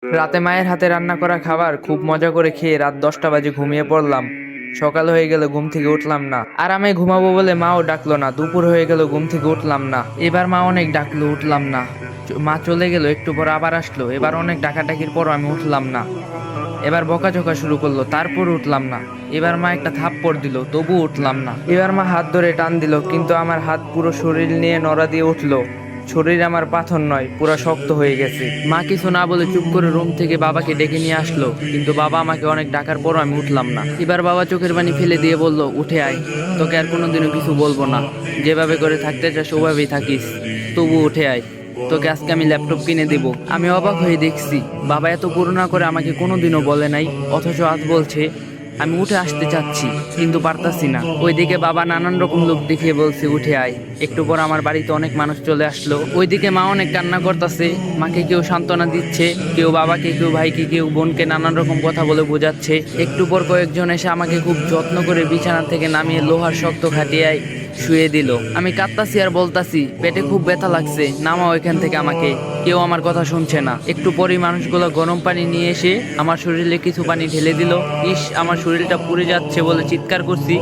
রাতে মায়ের হাতে রান্না করা খাবার খুব মজা করে খেয়ে রাত 10টা বাজে ঘুমিয়ে পড়লাম। সকাল হয়ে গেল, ঘুম থেকে উঠলাম না। আরামে ঘুমাবো বলে মাও ডাকলো না। দুপুর হয়ে গেল, ঘুম থেকে উঠলাম না। এবার মা অনেক ডাকলো, উঠলাম না। মা চলে গেল, একটু পর আবার আসলো। এবার অনেক ডাকাডাকির পর আমি উঠলাম না। এবার বকাঝকা শুরু করলো, তারপর উঠলাম না। এবার মা একটা থাপ্পড় দিল, তবু উঠলাম না। এবার মা হাত ধরে টান দিল, কিন্তু আমার হাত পুরো শরীর নিয়ে নড়া দিয়ে উঠলো। শরীর আমার পাথর নয়, পুরো শক্ত হয়ে গেছে। মা কিছু না বলে চুপ করে রুম থেকে বাবাকে ডেকে নিয়ে আসলো, কিন্তু বাবা আমাকে অনেক ডাকার পরও আমি উঠলাম না। এবার বাবা চোখের পানি ফেলে দিয়ে বলল, উঠে আয়, তোকে আর কোনোদিনও কিছু বলবো না। যেভাবে করে থাকতে চাস ওভাবেই থাকিস, তবু উঠে আয়, তোকে আজকে আমি ল্যাপটপ কিনে দেব। আমি অবাক হয়ে দেখছি বাবা এত করুণা করে আমাকে কোনোদিনও বলে নাই, অথচ আজ বলছে। আমি উঠে আসতে চাচ্ছি, কিন্তু পারতাছি না। ওইদিকে বাবা নানান রকম লোক দেখিয়ে বলছে, উঠে আয়। একটু পর আমার বাড়িতে অনেক মানুষ চলে আসলো। ওইদিকে মা অনেক কান্না করতেছে। মাকে কেউ সান্ত্বনা দিচ্ছে, কেউ বাবাকে, কেউ ভাইকে, কেউ বোনকে নানান রকম কথা বলে বোঝাচ্ছে। একটু পর কয়েকজন এসে আমাকে খুব যত্ন করে বিছানা থেকে নামিয়ে লোহার শক্ত খাটিয়ায় শুয়ে দিল। আমি কাঁদতাছি আর বলতাছি, পেটে খুব ব্যথা লাগছে, নামাও এখান থেকে আমাকে। কেউ আমার কথা শুনছে না। একটু পরই মানুষগুলো গরম পানি নিয়ে এসে আমার শরীরে কিছু পানি ঢেলে দিল। ইস, আমার শরীরটা পুড়ে যাচ্ছে বলে চিৎকার করছি,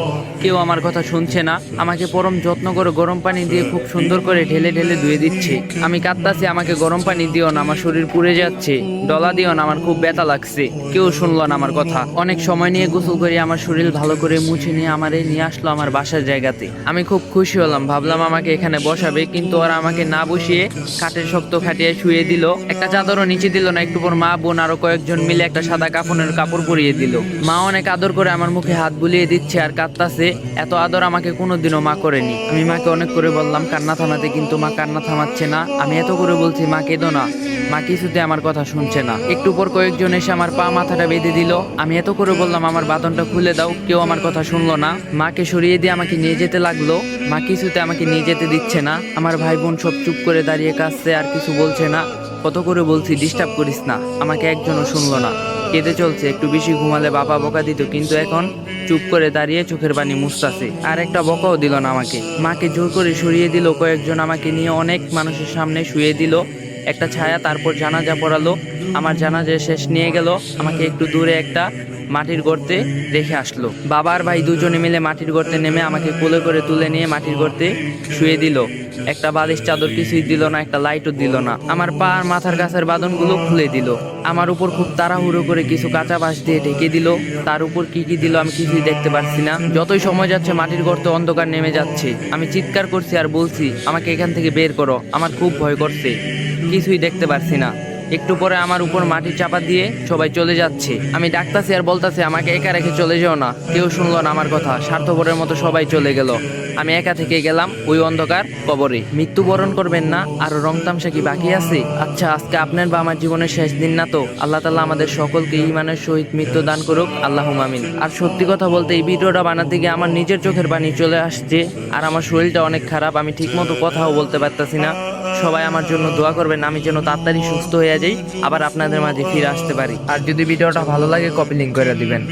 কেউ আমার কথা শুনছে না। আমাকে পরম যত্ন করে গরম পানি দিয়ে খুব সুন্দর করে ঢেলে ঢেলে ধুয়ে দিচ্ছে। আমি কাঁদতাছি, আমাকে গরম পানি দিও না, আমার শরীর পুড়ে যাচ্ছে। ডলা দিও না, আমার খুব ব্যথা লাগছে। কেউ শুনলো না আমার কথা। অনেক সময় নিয়ে গোসল করে আমার শরীর ভালো করে মুছে নিয়ে আমারে নিয়ে আসলো আমার বাসার জায়গাতে। আমি খুব খুশি হলাম, ভাবলাম আমাকে এখানে বসাবে, কিন্তু ওরা আমাকে না বসিয়ে কাঠের শক্ত খাটিয়ে শুয়ে দিল। একটা চাদরও নিচে দিল না। একটু পর মা, বোন আরো কয়েকজন মিলে একটা সাদা কাফনের কাপড় পরিয়ে দিল। মা অনেক আদর করে আমার মুখে হাত বুলিয়ে দিচ্ছে আর কাঁদতাছে। এত আদর আমাকে কোনোদিনও মা করেনি। আমি মাকে অনেক করে বললাম কান্না থামাতে, কিন্তু মা কান্না থামাচ্ছে না। আমি এত করে বলছি, মা কেঁদো না, মা কিছুতে আমার কথা শুনছে না। একটু পর কয়েকজন এসে আমার পা মাথাটা বেঁধে দিল। আমি এত করে বললাম আমার বাঁধনটা খুলে দাও, কেউ আমার কথা শুনলো না। মাকে সরিয়ে দিয়ে আমাকে নিয়ে যেতে লাগলো। মা কিছুতে আমাকে নিয়ে যেতে দিচ্ছে না। আমার ভাই বোন সব চুপ করে দাঁড়িয়ে কাঁদছে, আর কিছু বলছে না। কত করে বলছি ডিস্টার্ব করিস না, আমাকে একজনও শুনলো না। কেঁদে চলছে, একটু বেশি ঘুমালে বাবা বকা দিত, কিন্তু এখন চুপ করে দাঁড়িয়ে চোখের পানি মুছতাছে। আর একটা বকাও দিল না আমাকে। মাকে জোর করে সরিয়ে দিল কয়েকজন, আমাকে নিয়ে অনেক মানুষের সামনে শুয়ে দিল একটা ছায়া। তারপর জানাজা পড়ালো। আমার জানাজা শেষ নিয়ে গেল, আমাকে একটু দূরে একটা মাটির গর্তে রেখে আসলো। বাবা আর ভাই দুজনে মিলে মাটির গর্তে নেমে আমাকে কোলে করে তুলে নিয়ে মাটির গর্তে শুয়ে দিল। একটা বালিশ চাদর কিছুই দিল না, একটা লাইটও দিল না। আমার পা আর মাথার কাছের বাঁধনগুলো খুলে দিল। আমার উপর খুব তাড়াহুড়ো করে কিছু কাঁচা বাঁশ দিয়ে ঢেকে দিল। তার উপর কি কি দিল আমি কিছুই দেখতে পারছি না। যতই সময় যাচ্ছে মাটির গর্তে অন্ধকার নেমে যাচ্ছে। আমি চিৎকার করছি আর বলছি, আমাকে এখান থেকে বের করো, আমার খুব ভয় করছে, কিছুই দেখতে পারছি না। একটু পরে আমার উপর মাটি চাপা দিয়ে সবাই চলে যাচ্ছে। আমি ডাকতাছি আর বলতাছি, আমাকে একা রেখে চলে যেও না। কেউ শুনলো না আমার কথা। স্বার্থপরের মতো সবাই চলে গেল। আমি একা থেকে গেলাম ওই অন্ধকার কবরে। মৃত্যুবরণ করবেন না, আর রং তামসা কি বাকি আছে? আচ্ছা, আজকে আপনার বা আমার জীবনের শেষ দিন না তো? আল্লাহ তাআলা আমাদের সকলকে ঈমানের সহিত মৃত্যু দান করুক, আল্লাহুম্মা আমিন। আর সত্যি কথা বলতে এই ভিডিওটা বানাতে গিয়ে আমার নিজের চোখের পানি চলে আসছে, আর আমার শরীরটা অনেক খারাপ। আমি ঠিকমতো কথাও বলতে পারতাছি না। সবাই আমার জন্য দোয়া করবেন, আমি যেন তাড়াতাড়ি সুস্থ হয়ে যাই, আবার আপনাদের মাঝে ফিরে আসতে পারি। আর যদি ভিডিওটা ভালো লাগে কপি লিংক করে দিবেন।